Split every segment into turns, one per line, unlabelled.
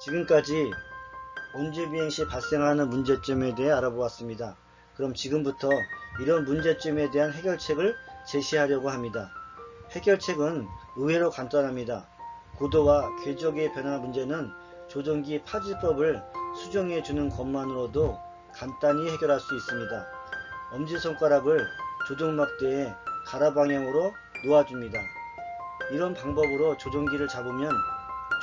지금까지 음주비행 시 발생하는 문제점에 대해 알아보았습니다. 그럼 지금부터 이런 문제점에 대한 해결책을 제시하려고 합니다. 해결책은 의외로 간단합니다. 고도와 궤적의 변화 문제는 조종기 파지법을 수정해주는 것만으로도 간단히 해결할 수 있습니다. 엄지손가락을 조종막대에 가라 방향으로 놓아줍니다. 이런 방법으로 조종기를 잡으면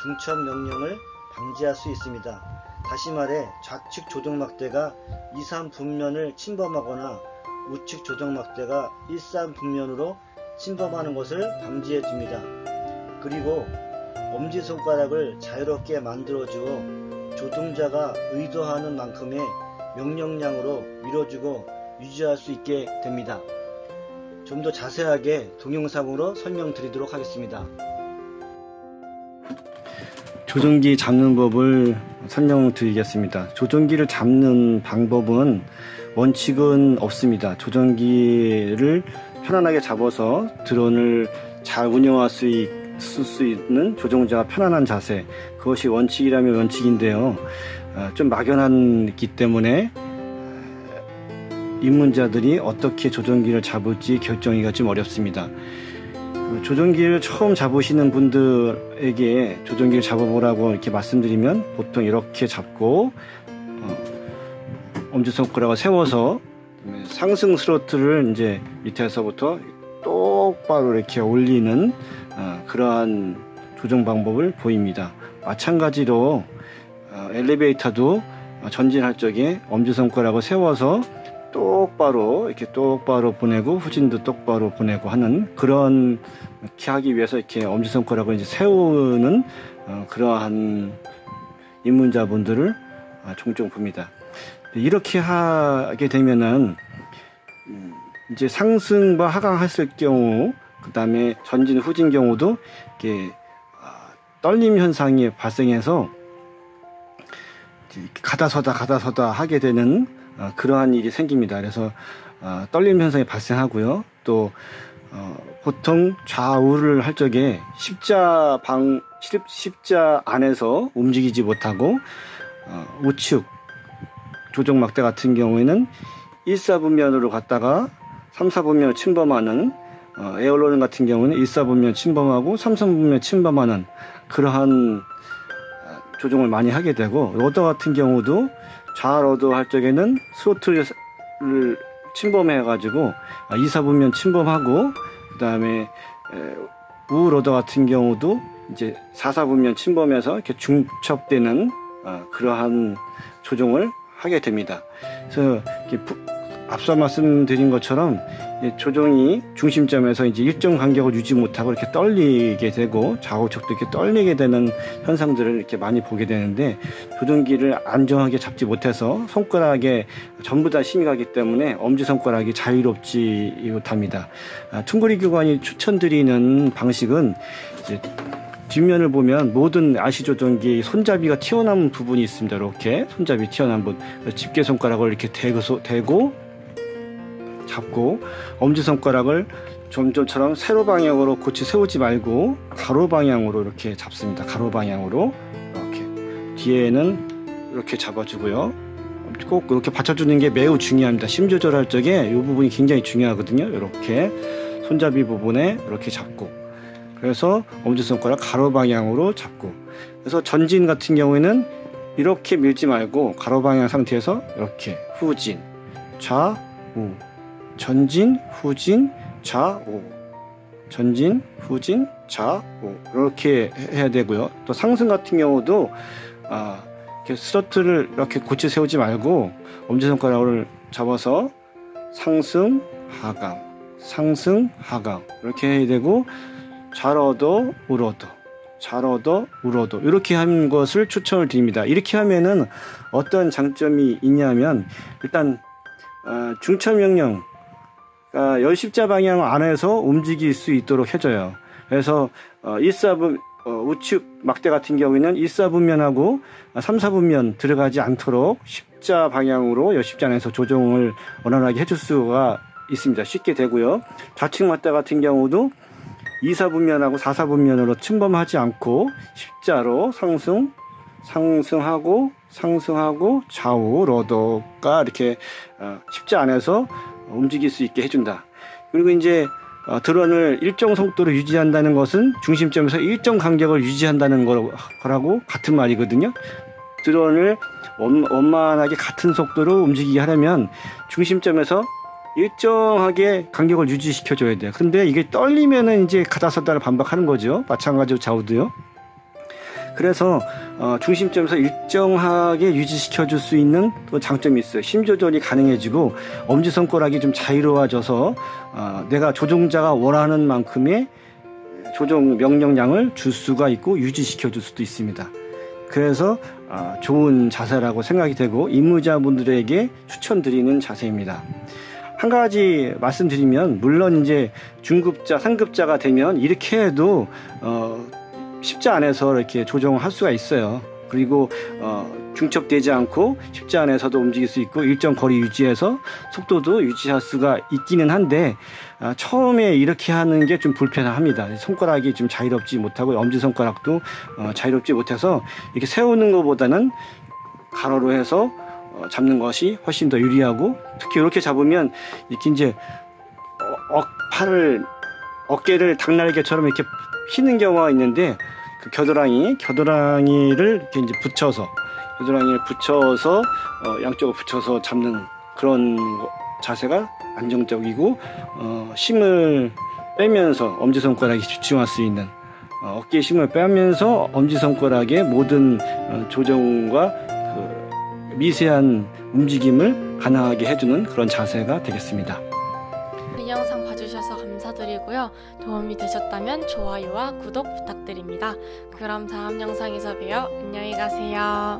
중첩 명령을 방지할 수 있습니다. 다시 말해 좌측 조종막대가 2, 3분면을 침범하거나 우측 조종막대가 1, 3분면으로 침범하는 것을 방지해 줍니다. 그리고 엄지손가락을 자유롭게 만들어주어 조종자가 의도하는 만큼의 명령량으로 밀어주고 유지할 수 있게 됩니다. 좀 더 자세하게 동영상으로 설명드리도록 하겠습니다. 조종기 잡는 법을 설명드리겠습니다. 조종기를 잡는 방법은 원칙은 없습니다. 조종기를 편안하게 잡아서 드론을 잘 운영할 수 있는 조종자가 편안한 자세, 그것이 원칙이라면 원칙인데요. 좀 막연하기 때문에 입문자들이 어떻게 조종기를 잡을지 결정하기가 좀 어렵습니다. 조종기를 처음 잡으시는 분들에게 조종기를 잡아보라고 이렇게 말씀드리면 보통 이렇게 잡고 엄지손가락을 세워서 상승 스로틀을 이제 밑에서부터 똑바로 이렇게 올리는 그러한 조종 방법을 보입니다. 마찬가지로 엘리베이터도 전진할 적에 엄지손가락을 세워서 똑바로 이렇게 똑바로 보내고 후진도 똑바로 보내고 하는 그렇게 하기 위해서 이렇게 엄지손가락을 이제 세우는 그러한 입문자분들을 종종 봅니다. 이렇게 하게 되면은 이제 상승과 하강했을 경우, 그 다음에 전진 후진 경우도 이렇게 떨림 현상이 발생해서 가다 서다 하게 되는 그러한 일이 생깁니다. 그래서 떨림 현상이 발생하고요. 또 보통 좌우를 할 적에 십자 안에서 움직이지 못하고 우측 조종막대 같은 경우에는 1, 4분면으로 갔다가 3, 4분면을 침범하는, 에어로딩 같은 경우는 1, 4분면 침범하고 3, 3분면 침범하는 그러한 조종을 많이 하게 되고, 러더 같은 경우도 좌러더 할 적에는 스로틀을 침범해 가지고 2, 4분면 침범하고, 그 다음에 우러더 같은 경우도 이제 4, 4분면 침범해서 이렇게 중첩되는 그러한 조종을 하게 됩니다. 그래서 앞서 말씀드린 것처럼 조종이 중심점에서 이제 일정 간격을 유지 못하고 이렇게 떨리게 되고 좌우측도 이렇게 떨리게 되는 현상들을 이렇게 많이 보게 되는데, 조종기를 안정하게 잡지 못해서 손가락에 전부 다 힘이 가기 때문에 엄지손가락이 자유롭지 못합니다. 퉁그리 교관이 추천드리는 방식은 이제 뒷면을 보면 모든 RC 조종기 손잡이가 튀어나온 부분이 있습니다. 이렇게 손잡이 튀어나온 부분, 집게 손가락을 이렇게 대고 잡고 엄지손가락을 점점처럼 세로 방향으로 고치 세우지 말고 가로 방향으로 이렇게 잡습니다. 가로 방향으로 이렇게 뒤에는 이렇게 잡아주고요. 꼭 이렇게 받쳐주는 게 매우 중요합니다. 심 조절할 적에 이 부분이 굉장히 중요하거든요. 이렇게 손잡이 부분에 이렇게 잡고, 그래서 엄지손가락 가로 방향으로 잡고, 그래서 전진 같은 경우에는 이렇게 밀지 말고 가로 방향 상태에서 이렇게 후진, 좌우, 전진, 후진, 좌우, 전진, 후진, 좌우 이렇게 해야 되고요. 또 상승 같은 경우도 이렇게 스로틀을 이렇게 고치 세우지 말고 엄지손가락을 잡아서 상승, 하강, 상승, 하강 이렇게 해야 되고, 좌러더, 우러더, 좌러더, 우러더 이렇게 하는 것을 추천을 드립니다. 이렇게 하면은 어떤 장점이 있냐면, 일단 중첩 명령, 열십자 방향 안에서 움직일 수 있도록 해줘요. 그래서 1, 4분 우측 막대 같은 경우에는 1, 4분면하고 3, 4분면 들어가지 않도록 십자 방향으로 열십자 안에서 조종을 원활하게 해줄 수가 있습니다. 쉽게 되고요. 좌측 막대 같은 경우도 2, 4분면하고 4, 4분면으로 침범하지 않고 십자로 상승, 상승하고 상승하고 좌우 러더가 이렇게 십자 안에서 움직일 수 있게 해준다. 그리고 이제 드론을 일정 속도로 유지한다는 것은 중심점에서 일정 간격을 유지한다는 거라고 같은 말이거든요. 드론을 원만하게 같은 속도로 움직이게 하려면 중심점에서 일정하게 간격을 유지시켜 줘야 돼요. 근데 이게 떨리면은 이제 가다서다를 반박하는 거죠. 마찬가지로 좌우도요. 그래서 중심점에서 일정하게 유지시켜 줄 수 있는 또 장점이 있어요. 힘 조절이 가능해지고 엄지손가락이 좀 자유로워져서 내가 조종자가 원하는 만큼의 조종 명령량을 줄 수가 있고 유지시켜 줄 수도 있습니다. 그래서 좋은 자세라고 생각이 되고 입문자분들에게 추천드리는 자세입니다. 한 가지 말씀드리면, 물론 이제 중급자, 상급자가 되면 이렇게 해도 십자 안에서 이렇게 조정할 수가 있어요. 그리고 중첩되지 않고 십자 안에서도 움직일 수 있고 일정 거리 유지해서 속도도 유지할 수가 있기는 한데, 처음에 이렇게 하는 게 좀 불편합니다. 손가락이 좀 자유롭지 못하고 엄지손가락도 자유롭지 못해서 이렇게 세우는 것보다는 가로로 해서 잡는 것이 훨씬 더 유리하고, 특히 이렇게 잡으면 이렇게 이제 어깨를 닭날개처럼 이렇게 휘는 경우가 있는데, 그 겨드랑이를 이렇게 이제 겨드랑이를 붙여서 양쪽을 붙여서 잡는 그런 자세가 안정적이고, 힘을 빼면서 엄지손가락이 집중할 수 있는, 어깨에 힘을 빼면서 엄지손가락의 모든 조정과 그 미세한 움직임을 가능하게 해주는 그런 자세가 되겠습니다.
이 영상 봐주셔서 감사드리고요. 도움이 되셨다면 좋아요와 구독 부탁드립니다. 그럼 다음 영상에서 봬요. 안녕히 가세요.